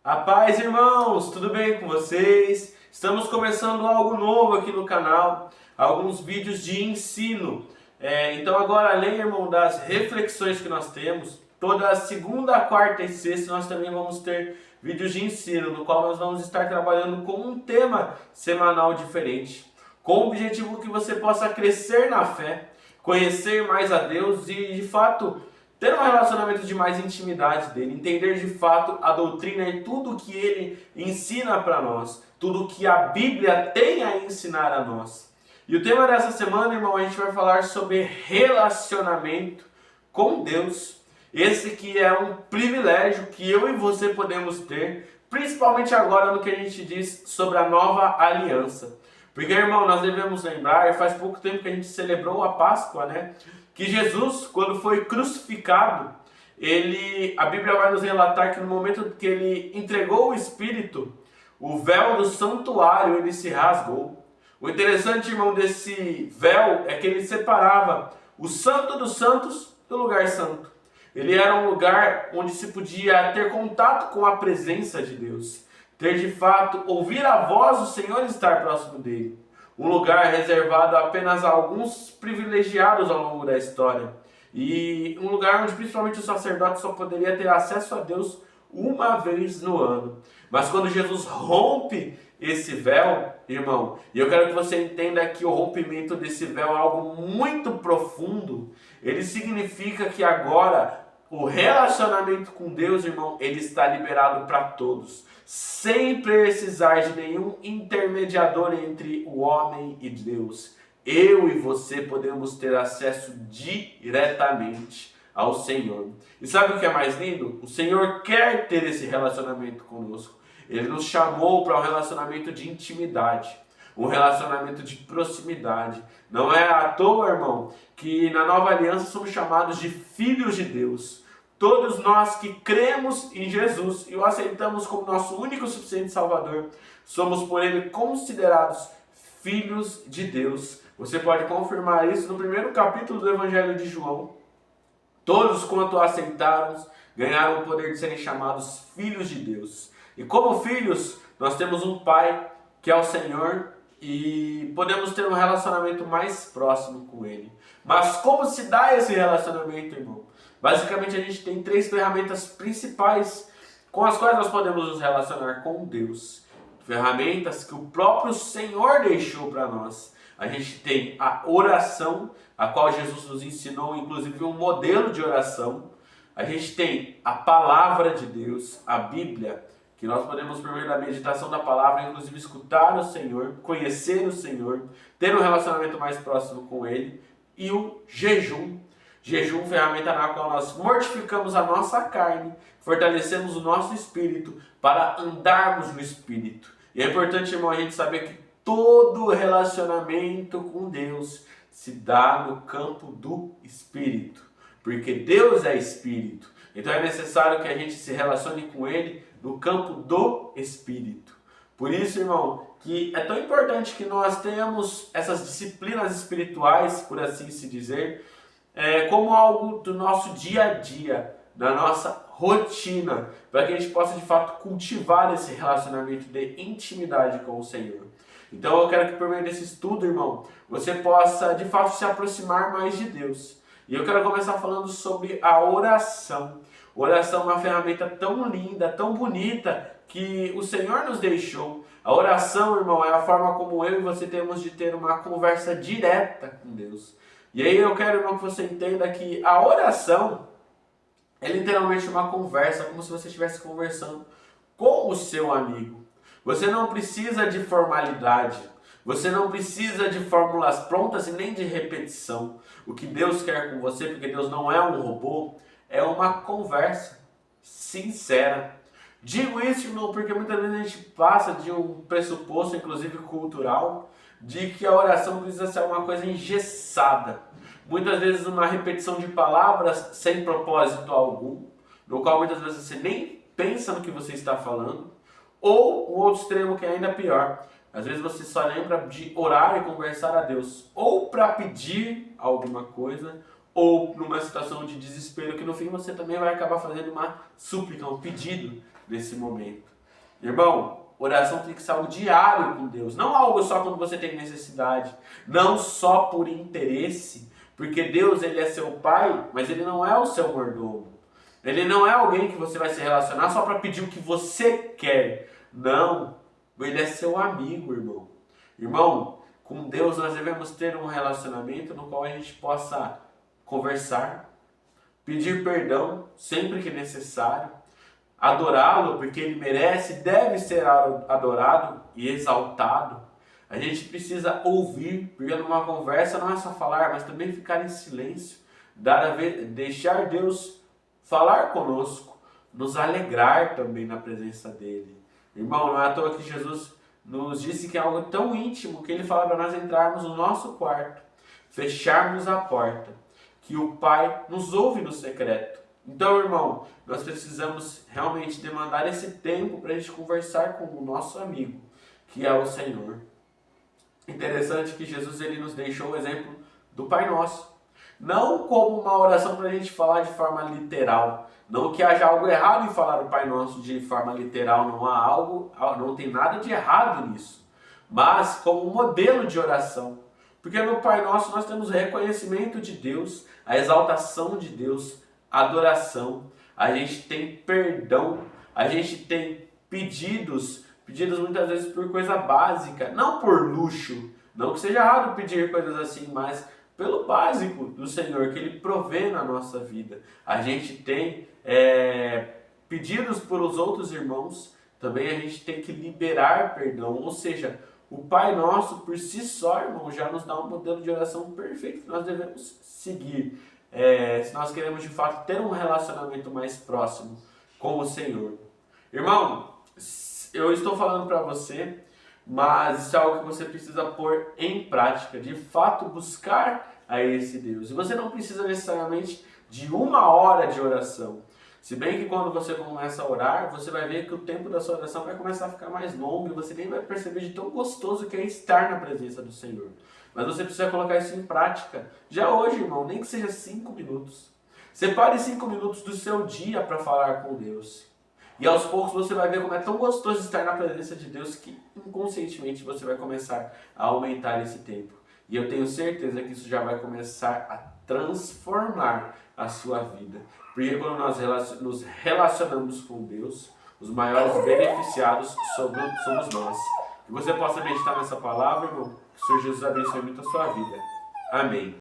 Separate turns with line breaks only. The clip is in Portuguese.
A paz, irmãos, tudo bem com vocês? Estamos começando algo novo aqui no canal, alguns vídeos de ensino. Então agora, além, irmão, das reflexões que nós temos, toda segunda, quarta e sexta nós também vamos ter vídeos de ensino, no qual nós vamos estar trabalhando com um tema semanal diferente, com o objetivo que você possa crescer na fé, conhecer mais a Deus e, de fato, ter um relacionamento de mais intimidade dele, entender de fato a doutrina e tudo que ele ensina para nós, tudo que a Bíblia tem a ensinar a nós. E o tema dessa semana, irmão, a gente vai falar sobre relacionamento com Deus. Esse que é um privilégio que eu e você podemos ter, principalmente agora no que a gente diz sobre a nova aliança. Porque, irmão, nós devemos lembrar, e faz pouco tempo que a gente celebrou a Páscoa, né? Que Jesus, quando foi crucificado, a Bíblia vai nos relatar que no momento que ele entregou o Espírito, o véu do santuário ele se rasgou. O interessante, irmão, desse véu é que ele separava o Santo dos Santos do lugar santo. Ele era um lugar onde se podia ter contato com a presença de Deus, ter de fato, ouvir a voz do Senhor e estar próximo dele. Um lugar reservado apenas a alguns privilegiados ao longo da história. E um lugar onde principalmente o sacerdote só poderia ter acesso a Deus uma vez no ano. Mas quando Jesus rompe esse véu, irmão, e eu quero que você entenda que o rompimento desse véu é algo muito profundo, ele significa que agora o relacionamento com Deus, irmão, ele está liberado para todos, sem precisar de nenhum intermediador entre o homem e Deus. Eu e você podemos ter acesso diretamente ao Senhor. E sabe o que é mais lindo? O Senhor quer ter esse relacionamento conosco. Ele nos chamou para um relacionamento de intimidade, um relacionamento de proximidade. Não é à toa, irmão, que na nova aliança somos chamados de filhos de Deus. Todos nós que cremos em Jesus e o aceitamos como nosso único e suficiente Salvador, somos por Ele considerados filhos de Deus. Você pode confirmar isso no primeiro capítulo do Evangelho de João. Todos quanto aceitaram, ganharam o poder de serem chamados filhos de Deus. E como filhos, nós temos um Pai que é o Senhor e podemos ter um relacionamento mais próximo com Ele. Mas como se dá esse relacionamento, irmão? Basicamente, a gente tem três ferramentas principais com as quais nós podemos nos relacionar com Deus. Ferramentas que o próprio Senhor deixou para nós. A gente tem a oração, a qual Jesus nos ensinou, inclusive um modelo de oração. A gente tem a palavra de Deus, a Bíblia, que nós podemos, por meio da meditação da palavra, inclusive escutar o Senhor, conhecer o Senhor, ter um relacionamento mais próximo com Ele. E o jejum. Jejum, ferramenta na qual nós mortificamos a nossa carne, fortalecemos o nosso espírito para andarmos no espírito. E é importante, irmão, a gente saber que todo relacionamento com Deus se dá no campo do espírito, porque Deus é espírito. Então é necessário que a gente se relacione com Ele no campo do espírito. Por isso, irmão, que é tão importante que nós tenhamos essas disciplinas espirituais, por assim se dizer, como algo do nosso dia a dia, da nossa rotina, para que a gente possa de fato cultivar esse relacionamento de intimidade com o Senhor. Então eu quero que por meio desse estudo, irmão, você possa de fato se aproximar mais de Deus. E eu quero começar falando sobre a oração. Oração é uma ferramenta tão linda, tão bonita, que o Senhor nos deixou. A oração, irmão, é a forma como eu e você temos de ter uma conversa direta com Deus. E aí eu quero, irmão, que você entenda que a oração é literalmente uma conversa, como se você estivesse conversando com o seu amigo. Você não precisa de formalidade, você não precisa de fórmulas prontas e nem de repetição. O que Deus quer com você, porque Deus não é um robô, é uma conversa sincera. Digo isso, irmão, porque muitas vezes a gente passa de um pressuposto, inclusive cultural, de que a oração precisa ser uma coisa engessada. Muitas vezes uma repetição de palavras sem propósito algum, no qual muitas vezes você nem pensa no que você está falando. Ou o outro extremo que é ainda pior. Às vezes você só lembra de orar e conversar a Deus, ou para pedir alguma coisa, ou numa situação de desespero, que no fim você também vai acabar fazendo uma súplica, um pedido nesse momento. Irmão, oração tem que ser algo diário com Deus, não algo só quando você tem necessidade, não só por interesse, porque Deus, ele é seu pai, mas ele não é o seu mordomo. Ele não é alguém que você vai se relacionar só para pedir o que você quer. Não, ele é seu amigo, irmão. Irmão, com Deus nós devemos ter um relacionamento no qual a gente possa conversar, pedir perdão sempre que necessário, adorá-lo porque ele merece, deve ser adorado e exaltado. A gente precisa ouvir, porque numa conversa não é só falar, mas também ficar em silêncio, deixar Deus falar conosco, nos alegrar também na presença dele. Irmão, não é à toa que Jesus nos disse que é algo tão íntimo que ele fala para nós entrarmos no nosso quarto, fecharmos a porta, que o Pai nos ouve no secreto. Então, irmão, nós precisamos realmente demandar esse tempo para a gente conversar com o nosso amigo, que é o Senhor. Interessante que Jesus ele nos deixou o exemplo do Pai Nosso. Não como uma oração para a gente falar de forma literal. Não que haja algo errado em falar o Pai Nosso de forma literal, não tem nada de errado nisso. Mas como um modelo de oração. Porque no Pai Nosso nós temos reconhecimento de Deus, a exaltação de Deus, adoração, a gente tem perdão, a gente tem pedidos muitas vezes por coisa básica, não por luxo, não que seja errado pedir coisas assim, mas pelo básico do Senhor, que Ele provê na nossa vida. A gente tem pedidos por os outros irmãos, também a gente tem que liberar perdão, ou seja, o Pai Nosso por si só, irmão, já nos dá um modelo de oração perfeito que nós devemos seguir. Se nós queremos de fato ter um relacionamento mais próximo com o Senhor. Irmão, eu estou falando para você, mas isso é algo que você precisa pôr em prática, de fato buscar a esse Deus. E você não precisa necessariamente de 1 hora de oração. Se bem que quando você começa a orar, você vai ver que o tempo da sua oração vai começar a ficar mais longo e você nem vai perceber de tão gostoso que é estar na presença do Senhor. Mas você precisa colocar isso em prática. Já hoje, irmão, nem que seja 5 minutos. Separe 5 minutos do seu dia para falar com Deus. E aos poucos você vai ver como é tão gostoso estar na presença de Deus que inconscientemente você vai começar a aumentar esse tempo. E eu tenho certeza que isso já vai começar a transformar a sua vida. Porque quando nós nos relacionamos com Deus, os maiores beneficiados somos nós. Que você possa meditar nessa palavra, irmão. Que o Senhor Jesus abençoe muito a sua vida. Amém.